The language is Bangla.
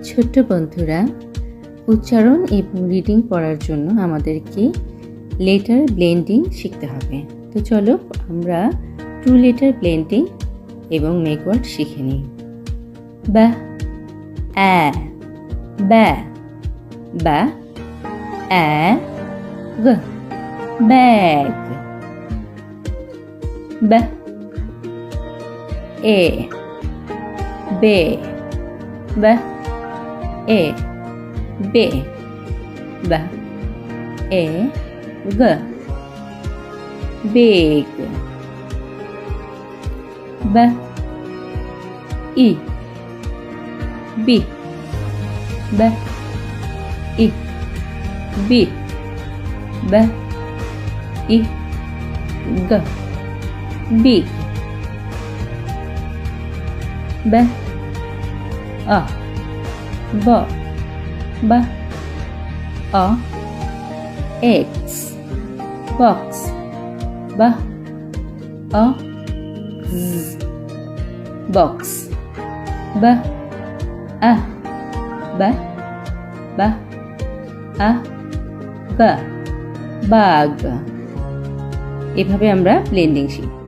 ছোট্ট বন্ধুরা, উচ্চারণ এবং রিডিং পড়ার জন্য আমাদেরকে লেটার ব্লেন্ডিং শিখতে হবে। তো চলো আমরা টু লেটার ব্লেন্ডিং এবং মেকওয়ার্ড শিখে নিই। বা, অ্যা, ব্যা, বা, অ্যা, গ, ব্যাগ, বা, এ, বে, বা, এ, বে, বা, এ, গ, বেগ, বা, ই, বি, বা, ই, বি, বা, ই, গ, বিগ, বা, অ, ব, বা, অ, এক্স, বক্স, বা, অ, জ, বক্স, বা, আ, বা, বা, আ, গা, বাগ। এভাবে আমরা ব্লেন্ডিং শিখি।